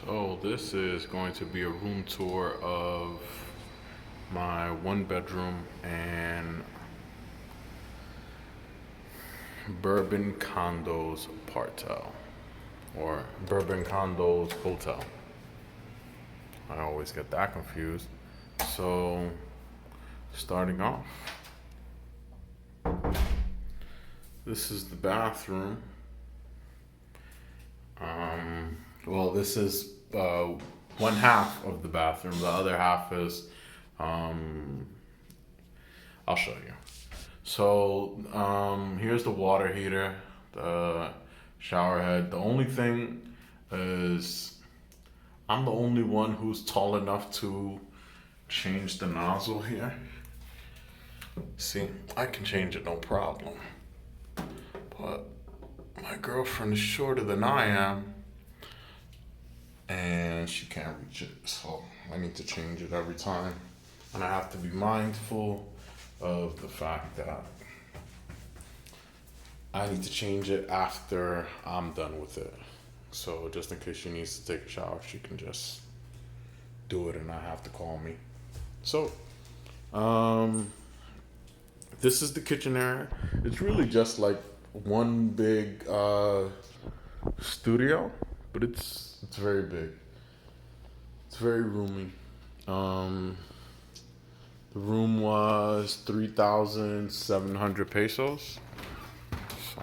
So this is going to be a room tour of my one bedroom and Bourbon Condos Partel or Bourbon Condos Hotel. I always get that confused. So starting off, this is the bathroom. Well, this is one half of the bathroom. The other half is, I'll show you. So here's the water heater, the shower head. The only thing is I'm the only one who's tall enough to change the nozzle here. See, I can change it no problem. But my girlfriend is shorter than I am, and she can't reach it, so I need to change it every time. And I have to be mindful of the fact that I need to change it after I'm done with it. So just in case she needs to take a shower, she can just do it and not have to call me. So, this is the kitchen area. It's really just like one big studio, but it's very big. It's very roomy. The room was 3,700 pesos. So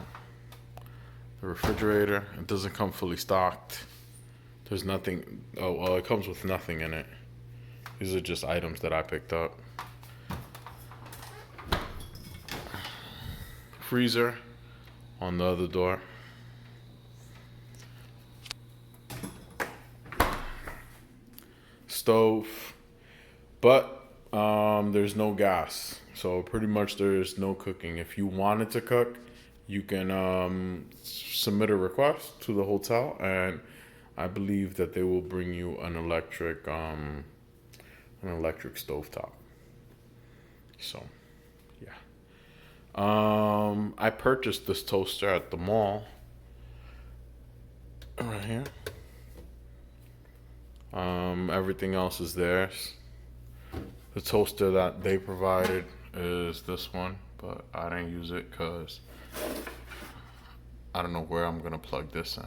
the refrigerator, it doesn't come fully stocked. There's nothing. Oh, well, it comes with nothing in it. These are just items that I picked up. Freezer on the other door. Stove, but there's no gas, so pretty much there's no cooking. If you wanted to cook, you can submit a request to the hotel, and I believe that they will bring you an electric stovetop. So, yeah. I purchased this toaster at the mall. Right here. Everything else is theirs. The toaster that they provided is this one, but I didn't use it because I don't know where I'm gonna plug this in.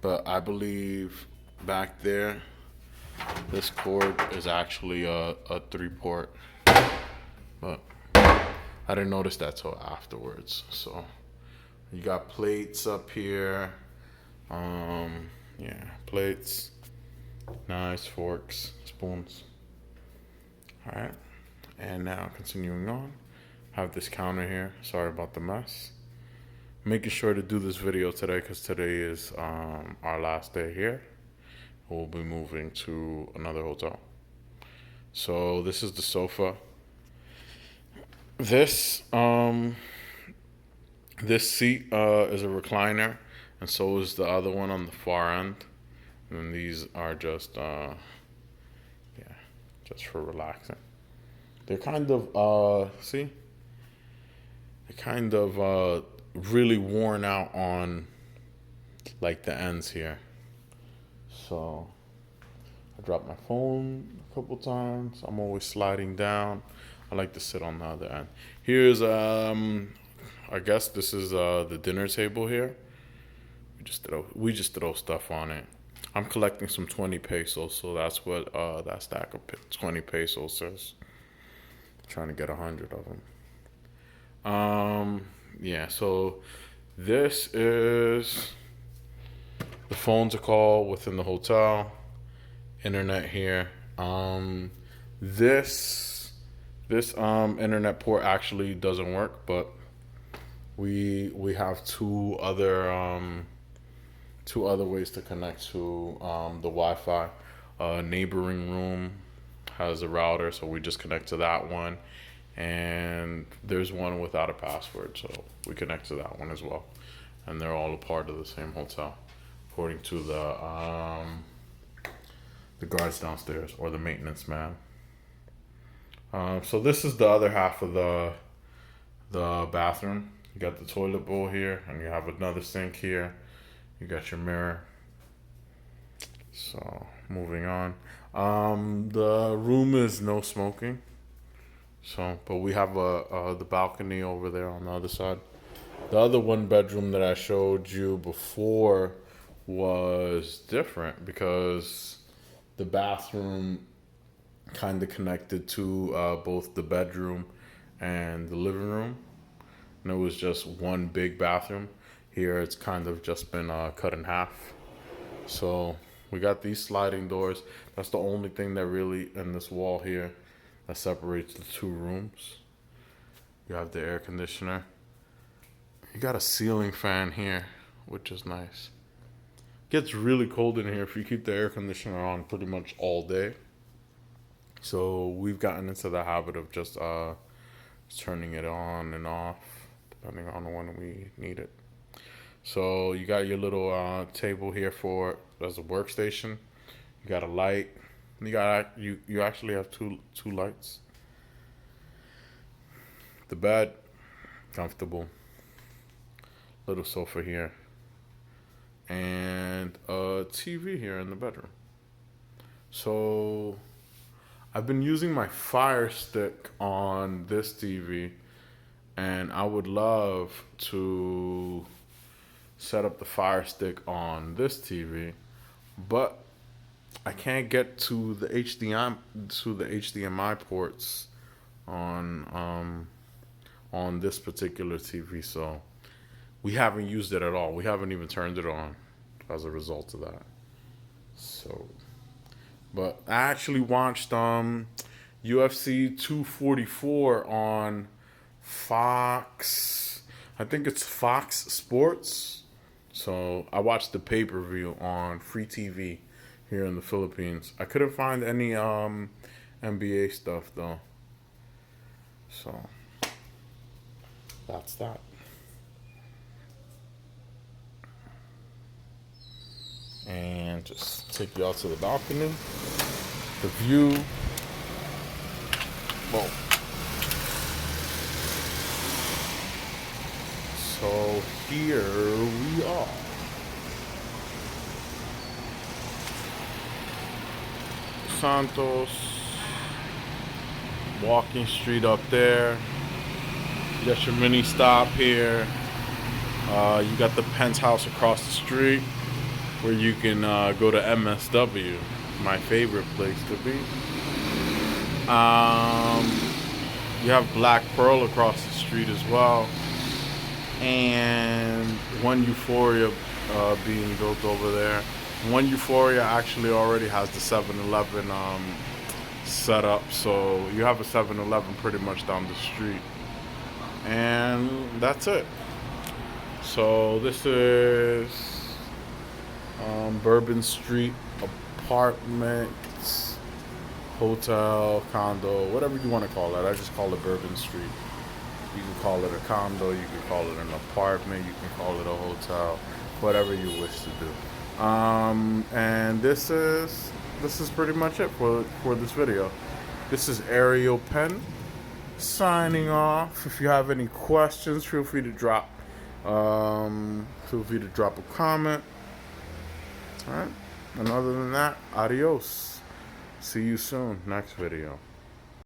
But I believe back there, this cord is actually a 3-port, but I didn't notice that till afterwards. So you got plates up here. Yeah, plates, knives, forks, spoons. All right, and now continuing on, I have this counter here. Sorry about the mess. Making sure to do this video today because today is our last day here. We'll be moving to another hotel. So this is the sofa. This this seat is a recliner, and so is the other one on the far end. And then these are just just for relaxing. They're kind of see? They're kind of really worn out on like the ends here. So I dropped my phone a couple times. I'm always sliding down. I like to sit on the other end. Here's I guess this is the dinner table here. We just throw stuff on it. I'm collecting some 20 pesos, so that's what that stack of 20 pesos says. Trying to get 100 of them. Yeah, so this is the phone to call within the hotel. Internet here. This internet port actually doesn't work, but we have two other ways to connect to the Wi-Fi. Neighboring room has a router, so we just connect to that one. And there's one without a password, so we connect to that one as well. And they're all a part of the same hotel, according to the guards downstairs or the maintenance man. So this is the other half of the bathroom. You got the toilet bowl here, and you have another sink here. You got your mirror. So moving on. The room is no smoking. So, but we have the balcony over there on the other side. The other one bedroom that I showed you before was different because the bathroom kind of connected to both the bedroom and the living room, and it was just one big bathroom. Here, it's kind of just been cut in half. So we got these sliding doors. That's the only thing that really in this wall here that separates the two rooms. You have the air conditioner. You got a ceiling fan here, which is nice. Gets really cold in here if you keep the air conditioner on pretty much all day. So we've gotten into the habit of just turning it on and off depending on when we need it. So you got your little table here for as a workstation. You got a light. You actually have two lights. The bed, comfortable. Little sofa here, and a TV here in the bedroom. So I've been using my Fire Stick on this TV, and I would love to set up the Fire Stick on this TV, but I can't get to the HDMI ports on this particular TV, so we haven't used it at all. We haven't even turned it on as a result of that. So, but I actually watched UFC 244 on Fox. I think it's Fox Sports. So I watched the pay-per-view on free TV here in the Philippines. I couldn't find any NBA stuff though. So that's that. And just take you out to the balcony. The view. Whoa. So here we are. Santos. Walking street up there. You got your mini stop here. You got the penthouse across the street, where you can go to MSW, my favorite place to be. You have Black Pearl across the street as well, and One Euphoria being built over there. One Euphoria actually already has the 7-Eleven set up, so you have a 7-Eleven pretty much down the street, and that's it. So this is Bourbon Street apartments, hotel, condo, whatever you want to call it. I just call it Bourbon Street. You can call it a condo, you can call it an apartment, you can call it a hotel, whatever you wish to do. And this is pretty much it for this video. This is Ariel Penn signing off. If you have any questions, feel free to drop a comment. All right. And other than that, adios. See you soon. Next video.